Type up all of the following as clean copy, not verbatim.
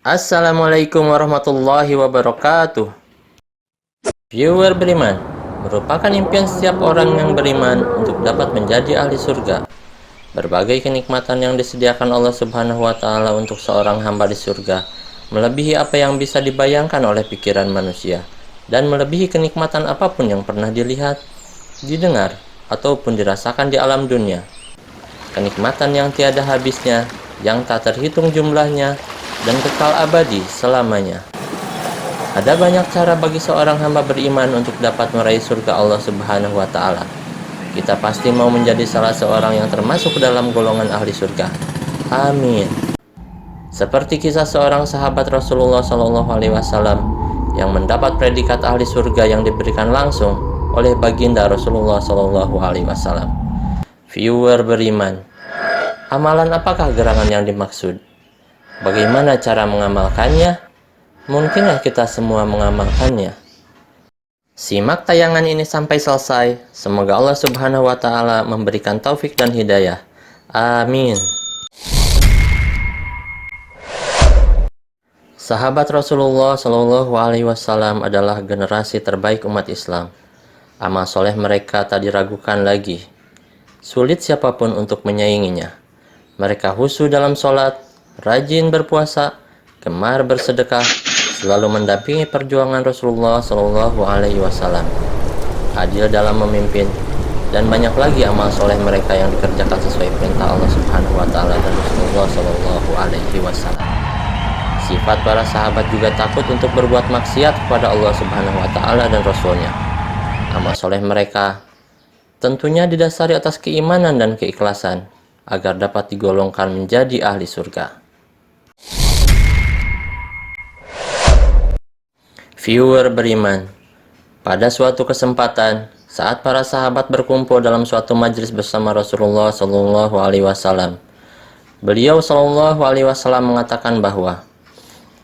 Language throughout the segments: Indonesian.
Assalamualaikum warahmatullahi wabarakatuh. Viewer beriman, merupakan impian setiap orang yang beriman untuk dapat menjadi ahli surga. Berbagai kenikmatan yang disediakan Allah Subhanahu wa Ta'ala untuk seorang hamba di surga melebihi apa yang bisa dibayangkan oleh pikiran manusia, dan melebihi kenikmatan apapun yang pernah dilihat, didengar, ataupun dirasakan di alam dunia. Kenikmatan yang tiada habisnya, yang tak terhitung jumlahnya, dan kekal abadi selamanya. Ada banyak cara bagi seorang hamba beriman untuk dapat meraih surga Allah Subhanahu wa Ta'ala. Kita pasti mau menjadi salah seorang yang termasuk dalam golongan ahli surga. Amin. Seperti kisah seorang sahabat Rasulullah SAW yang mendapat predikat ahli surga yang diberikan langsung oleh baginda Rasulullah SAW. Viewer beriman, amalan apakah gerangan yang dimaksud? Bagaimana cara mengamalkannya? Mungkinkah kita semua mengamalkannya? Simak tayangan ini sampai selesai. Semoga Allah Subhanahu wa Ta'ala memberikan taufik dan hidayah. Amin. Sahabat Rasulullah Shallallahu Alaihi Wasallam adalah generasi terbaik umat Islam. Amal soleh mereka tak diragukan lagi. Sulit siapapun untuk menyainginya. Mereka khusyuk dalam sholat, rajin berpuasa, gemar bersedekah, selalu mendampingi perjuangan Rasulullah Shallallahu Alaihi Wasallam, adil dalam memimpin, dan banyak lagi amal soleh mereka yang dikerjakan sesuai perintah Allah Subhanahu Wa Taala dan Rasulullah Shallallahu Alaihi Wasallam. Sifat para sahabat juga takut untuk berbuat maksiat kepada Allah Subhanahu Wa Taala dan Rasulnya. Amal soleh mereka tentunya didasari atas keimanan dan keikhlasan agar dapat digolongkan menjadi ahli surga. Viewer beriman, pada suatu kesempatan saat para sahabat berkumpul dalam suatu majelis bersama Rasulullah Shallallahu Alaihi Wasallam, beliau Shallallahu Alaihi Wasallam mengatakan bahwa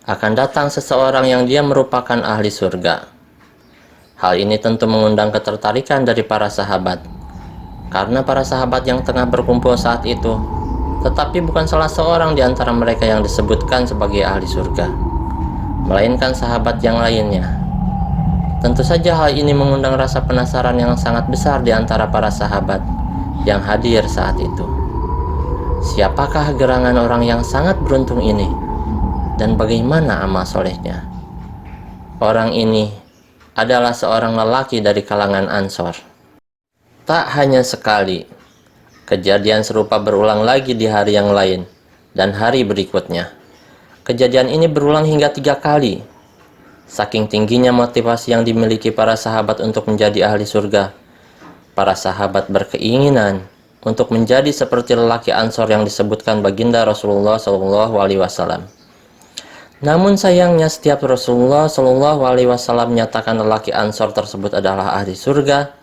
akan datang seseorang yang dia merupakan ahli surga. Hal ini tentu mengundang ketertarikan dari para sahabat, karena para sahabat yang tengah berkumpul saat itu tetapi bukan salah seorang di antara mereka yang disebutkan sebagai ahli surga, melainkan sahabat yang lainnya. Tentu saja hal ini mengundang rasa penasaran yang sangat besar di antara para sahabat yang hadir saat itu. Siapakah gerangan orang yang sangat beruntung ini, dan bagaimana amal solehnya? Orang ini adalah seorang lelaki dari kalangan Ansor. Tak hanya sekali, kejadian serupa berulang lagi di hari yang lain dan hari berikutnya. Kejadian ini berulang hingga 3 kali. Saking tingginya motivasi yang dimiliki para sahabat untuk menjadi ahli surga, para sahabat berkeinginan untuk menjadi seperti lelaki Ansor yang disebutkan baginda Rasulullah SAW. Namun sayangnya setiap Rasulullah SAW menyatakan lelaki Ansor tersebut adalah ahli surga,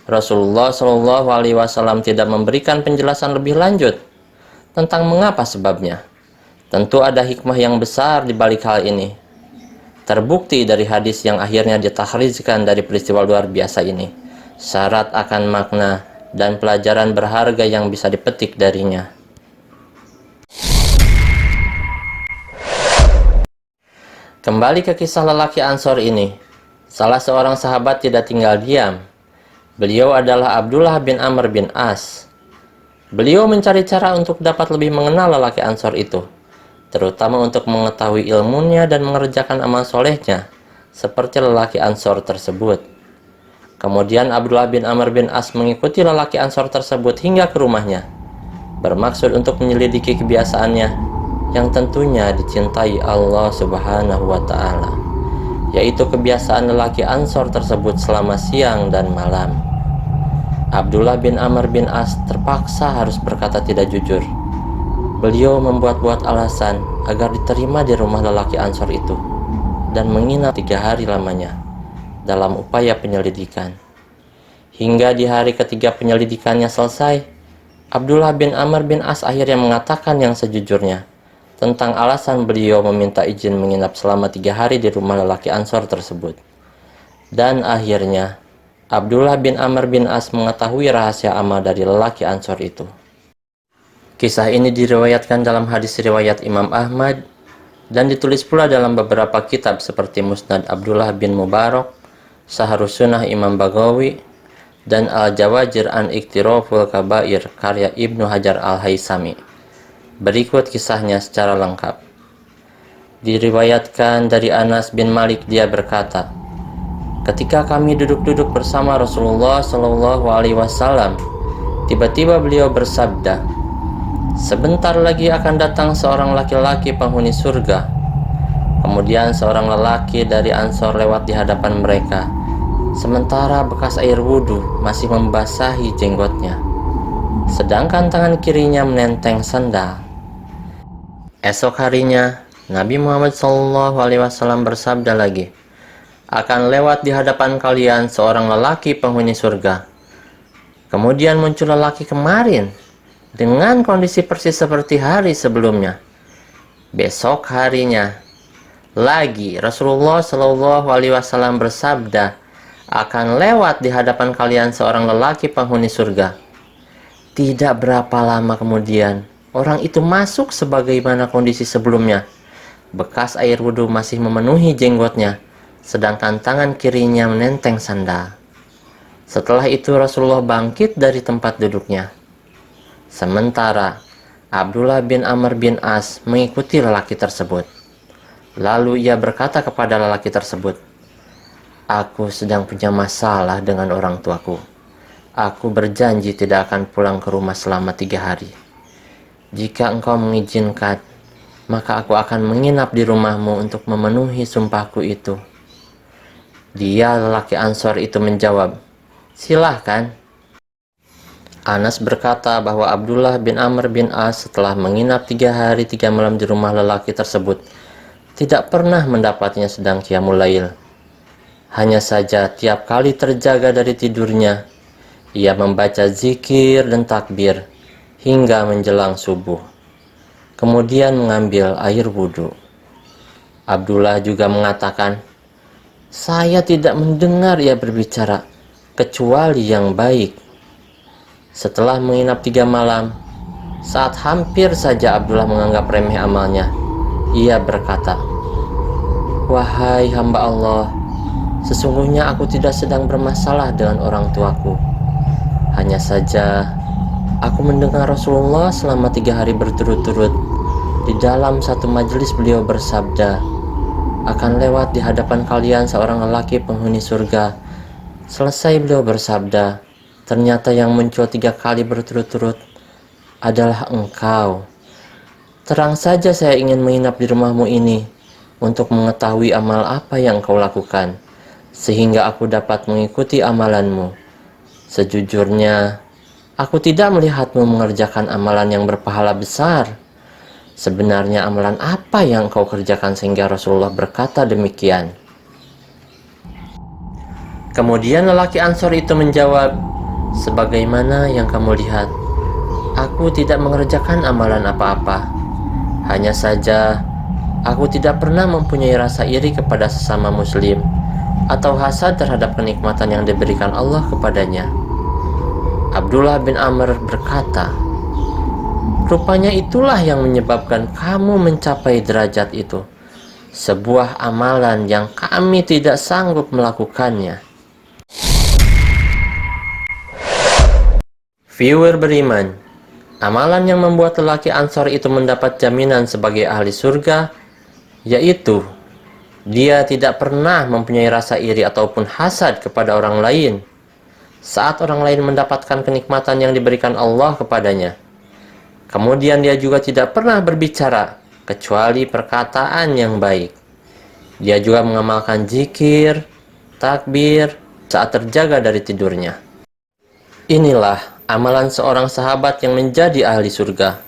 Rasulullah SAW tidak memberikan penjelasan lebih lanjut tentang mengapa sebabnya. Tentu ada hikmah yang besar di balik hal ini. Terbukti dari hadis yang akhirnya ditakhrijkan dari peristiwa luar biasa ini, syarat akan makna dan pelajaran berharga yang bisa dipetik darinya. Kembali ke kisah lelaki Ansor ini. Salah seorang sahabat tidak tinggal diam. Beliau adalah Abdullah bin Amr bin As. Beliau mencari cara untuk dapat lebih mengenal lelaki Ansor itu, terutama untuk mengetahui ilmunya dan mengerjakan amal solehnya, seperti lelaki Ansor tersebut. Kemudian Abdullah bin Amr bin As mengikuti lelaki Ansor tersebut hingga ke rumahnya, bermaksud untuk menyelidiki kebiasaannya, yang tentunya dicintai Allah Subhanahu wa Ta'ala, yaitu kebiasaan lelaki Ansor tersebut selama siang dan malam. Abdullah bin Amr bin As terpaksa harus berkata tidak jujur. Beliau membuat-buat alasan agar diterima di rumah lelaki Ansor itu dan menginap 3 hari lamanya dalam upaya penyelidikan. Hingga di hari ketiga penyelidikannya selesai, Abdullah bin Amr bin As akhirnya mengatakan yang sejujurnya tentang alasan beliau meminta izin menginap selama 3 hari di rumah lelaki Ansor tersebut. Dan akhirnya Abdullah bin Amr bin As mengetahui rahasia amal dari lelaki Ansor itu. Kisah ini diriwayatkan dalam hadis riwayat Imam Ahmad, dan ditulis pula dalam beberapa kitab seperti Musnad Abdullah bin Mubarak, Syahrus Sunnah Imam Baghawi, dan Al-Jawajir an Iktiraful Kabair karya Ibnu Hajar Al-Haisami. Berikut kisahnya secara lengkap. Diriwayatkan dari Anas bin Malik, dia berkata, ketika kami duduk-duduk bersama Rasulullah Shallallahu Alaihi Wasallam, tiba-tiba beliau bersabda, sebentar lagi akan datang seorang laki-laki penghuni surga. Kemudian seorang lelaki dari Ansor lewat di hadapan mereka, sementara bekas air wudhu masih membasahi jenggotnya, sedangkan tangan kirinya menenteng sandal. Esok harinya, Nabi Muhammad SAW bersabda lagi, akan lewat di hadapan kalian seorang lelaki penghuni surga. Kemudian muncul lelaki kemarin dengan kondisi persis seperti hari sebelumnya. Besok harinya lagi Rasulullah SAW bersabda, akan lewat di hadapan kalian seorang lelaki penghuni surga. Tidak berapa lama kemudian, orang itu masuk sebagaimana kondisi sebelumnya. Bekas air wudhu masih memenuhi jenggotnya, sedangkan tangan kirinya menenteng sandal. Setelah itu Rasulullah bangkit dari tempat duduknya. Sementara Abdullah bin Amr bin As mengikuti lelaki tersebut. Lalu ia berkata kepada lelaki tersebut, aku sedang punya masalah dengan orang tuaku. Aku berjanji tidak akan pulang ke rumah selama 3 hari. Jika engkau mengizinkan, maka aku akan menginap di rumahmu untuk memenuhi sumpahku itu. Dia, lelaki Ansor itu, menjawab, silahkan. Anas berkata bahwa Abdullah bin Amr bin As setelah menginap 3 hari 3 malam di rumah lelaki tersebut, tidak pernah mendapatnya sedang qiyamul lail. Hanya saja tiap kali terjaga dari tidurnya, ia membaca zikir dan takbir hingga menjelang subuh. Kemudian mengambil air wudhu. Abdullah juga mengatakan, saya tidak mendengar ia berbicara, kecuali yang baik. Setelah menginap 3 malam, saat hampir saja Abdullah menganggap remeh amalnya, ia berkata, wahai hamba Allah, sesungguhnya aku tidak sedang bermasalah dengan orang tuaku. Hanya saja aku mendengar Rasulullah selama 3 hari berturut-turut. Di dalam satu majelis beliau bersabda, akan lewat di hadapan kalian seorang lelaki penghuni surga. Selesai beliau bersabda, ternyata yang muncul 3 kali berturut-turut adalah engkau. Terang saja saya ingin menginap di rumahmu ini untuk mengetahui amal apa yang kau lakukan, sehingga aku dapat mengikuti amalanmu. Sejujurnya, aku tidak melihatmu mengerjakan amalan yang berpahala besar. Sebenarnya amalan apa yang kau kerjakan sehingga Rasulullah berkata demikian? Kemudian lelaki Ansor itu menjawab, sebagaimana yang kamu lihat, aku tidak mengerjakan amalan apa-apa. Hanya saja, aku tidak pernah mempunyai rasa iri kepada sesama muslim atau hasad terhadap kenikmatan yang diberikan Allah kepadanya. Abdullah bin Amr berkata, rupanya itulah yang menyebabkan kamu mencapai derajat itu, sebuah amalan yang kami tidak sanggup melakukannya. Viewer beriman, amalan yang membuat lelaki Ansor itu mendapat jaminan sebagai ahli surga, yaitu dia tidak pernah mempunyai rasa iri ataupun hasad kepada orang lain saat orang lain mendapatkan kenikmatan yang diberikan Allah kepadanya. Kemudian dia juga tidak pernah berbicara kecuali perkataan yang baik. Dia juga mengamalkan zikir, takbir saat terjaga dari tidurnya. Inilah amalan seorang sahabat yang menjadi ahli surga.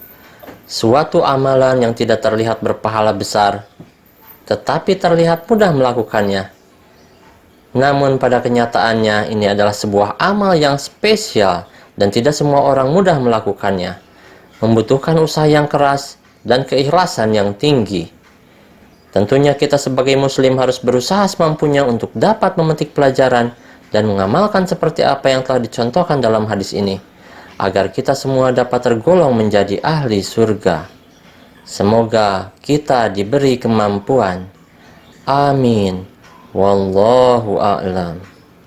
Suatu amalan yang tidak terlihat berpahala besar, tetapi terlihat mudah melakukannya. Namun pada kenyataannya ini adalah sebuah amal yang spesial dan tidak semua orang mudah melakukannya. Membutuhkan usaha yang keras dan keikhlasan yang tinggi. Tentunya kita sebagai muslim harus berusaha semampunya untuk dapat memetik pelajaran dan mengamalkan seperti apa yang telah dicontohkan dalam hadis ini, agar kita semua dapat tergolong menjadi ahli surga. Semoga kita diberi kemampuan. Amin. Wallahu a'lam.